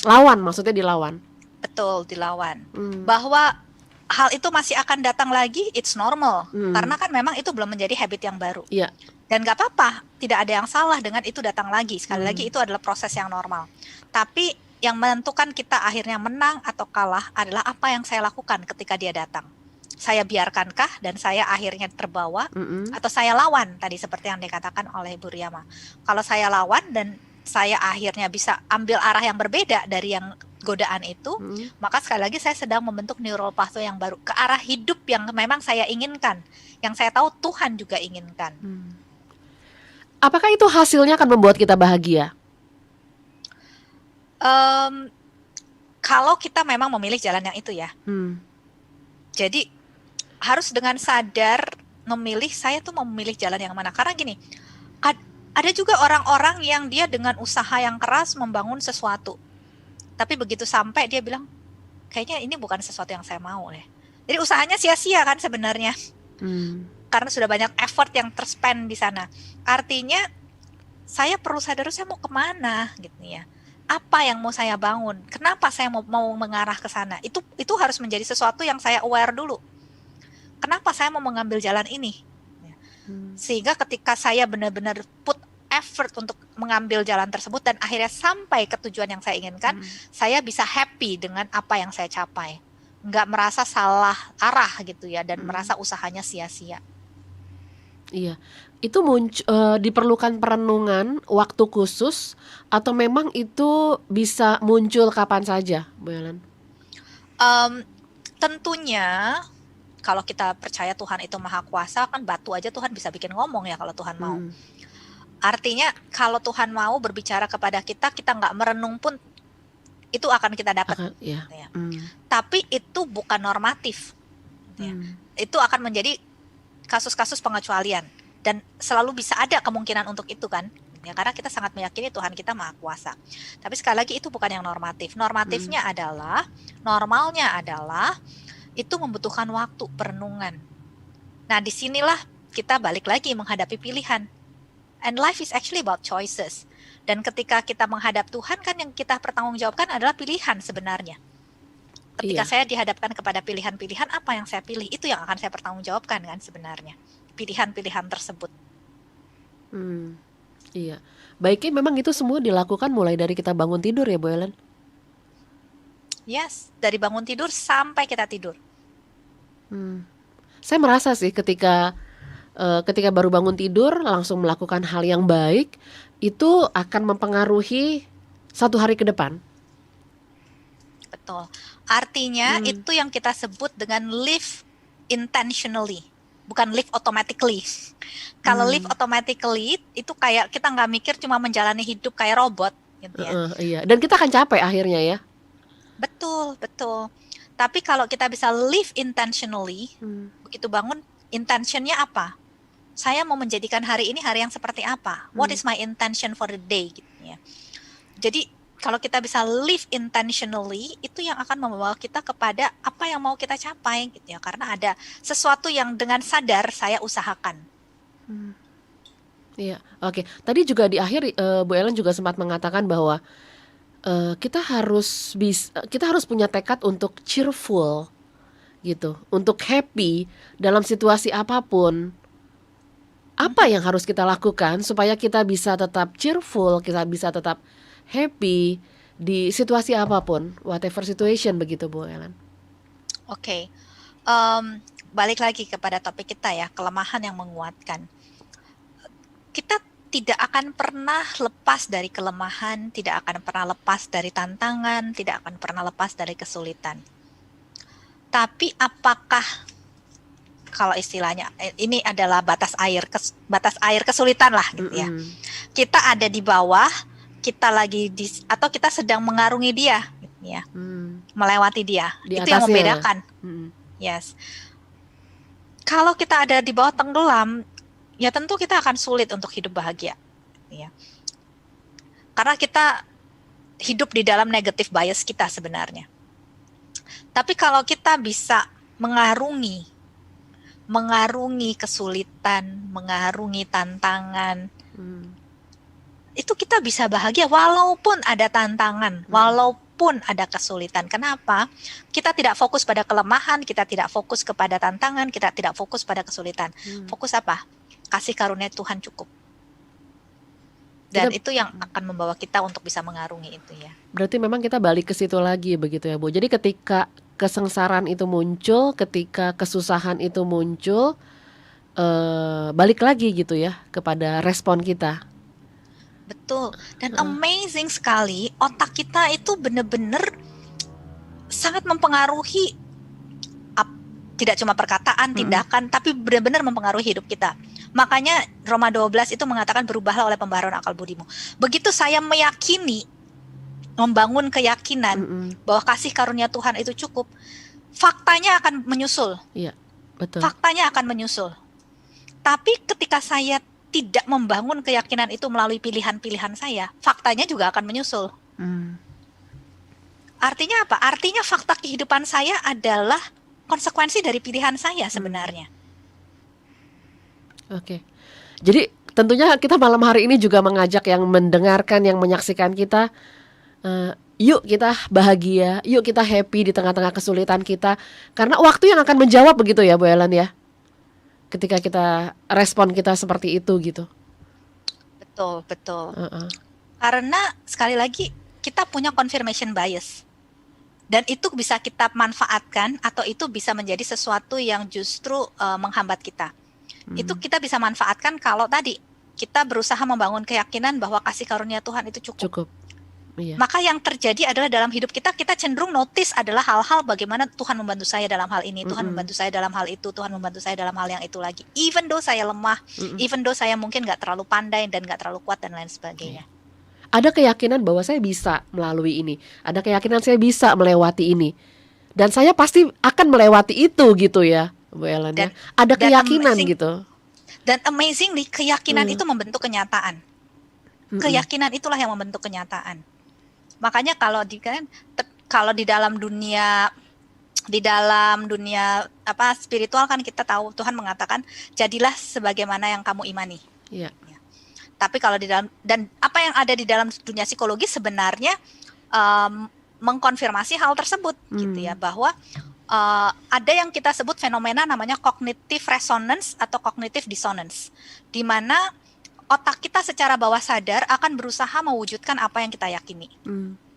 Lawan, maksudnya dilawan. Betul, dilawan. Bahwa hal itu masih akan datang lagi, it's normal. Karena kan memang itu belum menjadi habit yang baru. Iya. Dan gak apa-apa, tidak ada yang salah dengan itu datang lagi. Sekali lagi itu adalah proses yang normal. Tapi yang menentukan kita akhirnya menang atau kalah adalah apa yang saya lakukan ketika dia datang. Saya biarkankah dan saya akhirnya terbawa, atau saya lawan tadi seperti yang dikatakan oleh Bu Riyama. Kalau saya lawan dan saya akhirnya bisa ambil arah yang berbeda dari yang godaan itu, maka sekali lagi saya sedang membentuk neural pathway yang baru ke arah hidup yang memang saya inginkan, yang saya tahu Tuhan juga inginkan. Apakah itu hasilnya akan membuat kita bahagia? Kalau kita memang memilih jalan yang itu ya. Jadi harus dengan sadar memilih, saya tuh mau memilih jalan yang mana. Karena gini, ada juga orang-orang yang dia dengan usaha yang keras membangun sesuatu. Tapi begitu sampai dia bilang, kayaknya ini bukan sesuatu yang saya mau deh. Jadi usahanya sia-sia kan sebenarnya. Karena sudah banyak effort yang terspend di sana. Artinya saya perlu sadar saya mau kemana gitu ya. Apa yang mau saya bangun? Kenapa saya mau mengarah ke sana? Itu harus menjadi sesuatu yang saya aware dulu. Kenapa saya mau mengambil jalan ini? Sehingga ketika saya benar-benar put effort untuk mengambil jalan tersebut dan akhirnya sampai ke tujuan yang saya inginkan, saya bisa happy dengan apa yang saya capai. Nggak merasa salah arah gitu ya, dan merasa usahanya sia-sia. Iya, itu diperlukan perenungan, waktu khusus, atau memang itu bisa muncul kapan saja, Bu Ellen? Tentunya kalau kita percaya Tuhan itu maha kuasa, kan batu aja Tuhan bisa bikin ngomong ya kalau Tuhan mau. Artinya kalau Tuhan mau berbicara kepada kita, kita nggak merenung pun itu akan kita dapat. Ya. Tapi itu bukan normatif. Ya. Itu akan menjadi kasus-kasus pengecualian, dan selalu bisa ada kemungkinan untuk itu kan. Ya, karena kita sangat meyakini Tuhan kita maha kuasa. Tapi sekali lagi itu bukan yang normatif. Normatifnya adalah, normalnya adalah itu membutuhkan waktu perenungan. Nah, disinilah kita balik lagi menghadapi pilihan. And life is actually about choices. Dan ketika kita menghadap Tuhan, kan yang kita pertanggungjawabkan adalah pilihan sebenarnya. Ketika saya dihadapkan kepada pilihan-pilihan, apa yang saya pilih, itu yang akan saya pertanggungjawabkan kan sebenarnya. Pilihan-pilihan tersebut. Iya. Baiknya memang itu semua dilakukan mulai dari kita bangun tidur ya, Bu Ellen? Yes, dari bangun tidur sampai kita tidur. Saya merasa sih ketika baru bangun tidur langsung melakukan hal yang baik, itu akan mempengaruhi satu hari ke depan. Betul. Artinya itu yang kita sebut dengan live intentionally, bukan live automatically. Kalau live automatically itu kayak kita nggak mikir, cuma menjalani hidup kayak robot gitu ya. Iya. Dan kita akan capek akhirnya ya. Betul, betul. Tapi kalau kita bisa live intentionally, begitu bangun, intentionnya apa? Saya mau menjadikan hari ini hari yang seperti apa? What is my intention for the day? Gitu ya. Jadi kalau kita bisa live intentionally, itu yang akan membawa kita kepada apa yang mau kita capai gitu ya. Karena ada sesuatu yang dengan sadar saya usahakan. Iya, oke. Tadi juga di akhir Bu Ellen juga sempat mengatakan bahwa kita harus punya tekad untuk cheerful gitu, untuk happy dalam situasi apapun. Apa yang harus kita lakukan supaya kita bisa tetap cheerful, kita bisa tetap happy di situasi apapun, whatever situation, begitu Bu Ellen? Oke. Balik lagi kepada topik kita ya, kelemahan yang menguatkan. Kita tidak akan pernah lepas dari kelemahan, tidak akan pernah lepas dari tantangan, tidak akan pernah lepas dari kesulitan. Tapi apakah, kalau istilahnya ini adalah batas air kesulitan lah gitu ya. Kita ada di bawah, kita lagi atau kita sedang mengarungi dia gitu ya. Melewati dia. Di itu yang atasnya. membedakan. Yes. Kalau kita ada di bawah tenggelam, ya tentu kita akan sulit untuk hidup bahagia, ya. Karena kita hidup di dalam negative bias kita sebenarnya. Tapi kalau kita bisa mengarungi kesulitan, mengarungi tantangan, itu kita bisa bahagia walaupun ada tantangan, walaupun ada kesulitan. Kenapa? Kita tidak fokus pada kelemahan, kita tidak fokus kepada tantangan, kita tidak fokus pada kesulitan. Fokus apa? Kasih karunia Tuhan cukup. Dan itu yang akan membawa kita untuk bisa mengarungi itu ya. Berarti memang kita balik ke situ lagi begitu ya Bu. Jadi ketika kesengsaraan itu muncul, ketika kesusahan itu muncul, balik lagi gitu ya kepada respon kita. Betul. Dan amazing sekali, otak kita itu benar-benar sangat mempengaruhi, tidak cuma perkataan, tindakan, tapi benar-benar mempengaruhi hidup kita. Makanya Roma 12 itu mengatakan berubahlah oleh pembaharuan akal budimu. Begitu saya meyakini, membangun keyakinan bahwa kasih karunia Tuhan itu cukup, faktanya akan menyusul. Iya. Betul. faktanya akan menyusul. Tapi ketika saya tidak membangun keyakinan itu melalui pilihan-pilihan saya, faktanya juga akan menyusul. Artinya apa? Artinya fakta kehidupan saya adalah konsekuensi dari pilihan saya sebenarnya. Oke. Jadi tentunya kita malam hari ini juga mengajak yang mendengarkan, yang menyaksikan kita, yuk kita bahagia, yuk kita happy di tengah-tengah kesulitan kita, karena waktu yang akan menjawab, begitu ya Bu Ellen ya. Ketika kita respon kita seperti itu gitu. Betul, betul. Heeh. Karena sekali lagi kita punya confirmation bias. Dan itu bisa kita manfaatkan atau itu bisa menjadi sesuatu yang justru menghambat kita. Itu kita bisa manfaatkan kalau tadi kita berusaha membangun keyakinan bahwa kasih karunia Tuhan itu cukup. Cukup. Iya. Maka yang terjadi adalah dalam hidup kita cenderung notice adalah hal-hal bagaimana Tuhan membantu saya dalam hal ini, Tuhan membantu saya dalam hal itu, Tuhan membantu saya dalam hal yang itu lagi. Even though saya lemah, even though saya mungkin nggak terlalu pandai dan nggak terlalu kuat dan lain sebagainya. Ada keyakinan bahwa saya bisa melalui ini. Ada keyakinan saya bisa melewati ini. Dan saya pasti akan melewati itu gitu ya, Bu Ellen ya. Ada keyakinan gitu. Dan amazingly, keyakinan itu membentuk kenyataan. Keyakinan itulah yang membentuk kenyataan. Makanya kalau di dalam dunia spiritual kan kita tahu Tuhan mengatakan jadilah sebagaimana yang kamu imani. Iya. Tapi kalau di dalam, dan apa yang ada di dalam dunia psikologi sebenarnya mengkonfirmasi hal tersebut gitu ya, bahwa ada yang kita sebut fenomena namanya cognitive resonance atau cognitive dissonance, di mana otak kita secara bawah sadar akan berusaha mewujudkan apa yang kita yakini.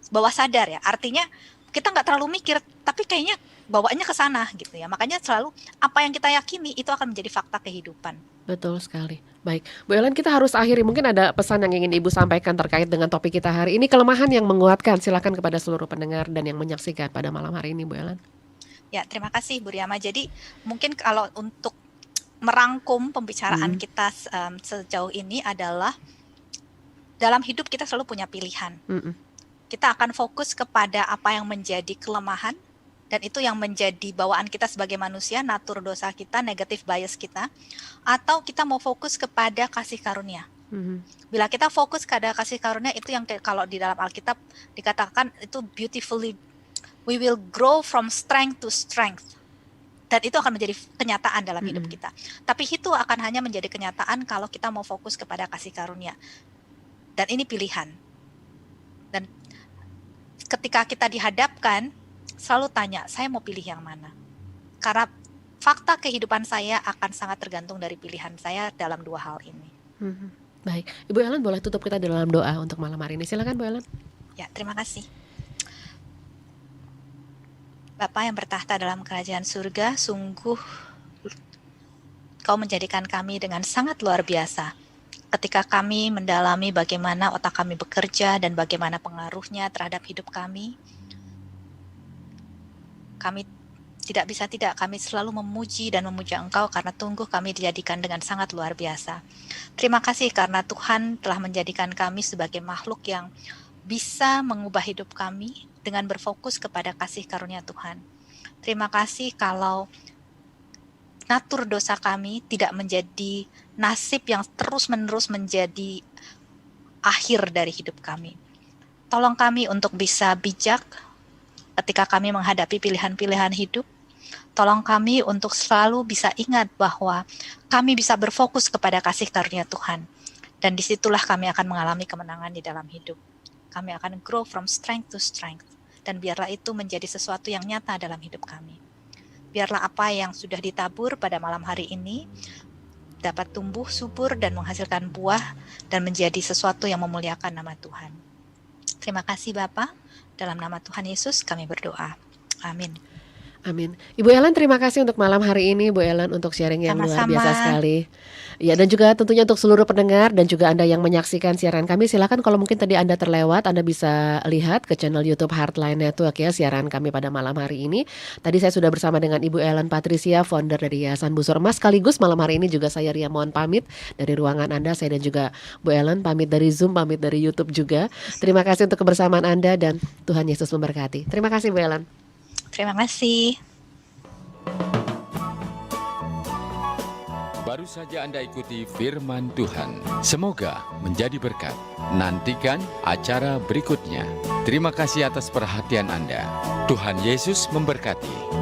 Bawah sadar ya, artinya kita nggak terlalu mikir, tapi kayaknya bawaannya ke sana gitu ya. Makanya selalu apa yang kita yakini itu akan menjadi fakta kehidupan. Betul sekali. Baik, Bu Ellen, kita harus akhiri. Mungkin ada pesan yang ingin Ibu sampaikan terkait dengan topik kita hari ini, kelemahan yang menguatkan. Silakan kepada seluruh pendengar dan yang menyaksikan pada malam hari ini, Bu Ellen. Ya, terima kasih Bu Riyama. Jadi mungkin kalau untuk merangkum pembicaraan kita sejauh ini adalah dalam hidup kita selalu punya pilihan. Kita akan fokus kepada apa yang menjadi kelemahan, dan itu yang menjadi bawaan kita sebagai manusia, natur dosa kita, negatif bias kita, atau kita mau fokus kepada kasih karunia. Bila kita fokus pada kasih karunia, itu yang kalau di dalam Alkitab dikatakan itu beautifully, we will grow from strength to strength. Dan itu akan menjadi kenyataan dalam hidup kita. Tapi itu akan hanya menjadi kenyataan kalau kita mau fokus kepada kasih karunia. Dan ini pilihan. Dan ketika kita dihadapkan, selalu tanya, saya mau pilih yang mana? Karena fakta kehidupan saya akan sangat tergantung dari pilihan saya dalam dua hal ini. Baik, Ibu Ellen boleh tutup kita dalam doa untuk malam hari ini. Silakan Bu Ellen. Ya, terima kasih. Bapa yang bertahta dalam kerajaan surga, sungguh Kau menjadikan kami dengan sangat luar biasa. Ketika kami mendalami bagaimana otak kami bekerja dan bagaimana pengaruhnya terhadap hidup kami tidak bisa tidak, kami selalu memuji dan memuja Engkau karena tunggu kami dijadikan dengan sangat luar biasa. Terima kasih karena Tuhan telah menjadikan kami sebagai makhluk yang bisa mengubah hidup kami dengan berfokus kepada kasih karunia Tuhan. Terima kasih kalau natur dosa kami tidak menjadi nasib yang terus-menerus menjadi akhir dari hidup kami. Tolong kami untuk bisa bijak ketika kami menghadapi pilihan-pilihan hidup. Tolong kami untuk selalu bisa ingat bahwa kami bisa berfokus kepada kasih karunia Tuhan. Dan disitulah kami akan mengalami kemenangan di dalam hidup. Kami akan grow from strength to strength. Dan biarlah itu menjadi sesuatu yang nyata dalam hidup kami. Biarlah apa yang sudah ditabur pada malam hari ini dapat tumbuh subur dan menghasilkan buah dan menjadi sesuatu yang memuliakan nama Tuhan. Terima kasih Bapa. Dalam nama Tuhan Yesus kami berdoa. Amin. Amin. Ibu Ellen, terima kasih untuk malam hari ini, Bu Ellen, untuk sharing yang luar biasa sekali. Ya, dan juga tentunya untuk seluruh pendengar dan juga Anda yang menyaksikan siaran kami, silakan kalau mungkin tadi Anda terlewat, Anda bisa lihat ke channel YouTube Heartline Network ya, siaran kami pada malam hari ini. Tadi saya sudah bersama dengan Ibu Ellen Patricia, founder dari Yayasan Busur Emas. Sekaligus malam hari ini juga saya Ria mohon pamit dari ruangan Anda, saya dan juga Bu Ellen pamit dari Zoom, pamit dari YouTube juga. Terima kasih untuk kebersamaan Anda dan Tuhan Yesus memberkati. Terima kasih Bu Ellen. Terima kasih. Baru saja Anda ikuti firman Tuhan. Semoga menjadi berkat. Nantikan acara berikutnya. Terima kasih atas perhatian Anda. Tuhan Yesus memberkati.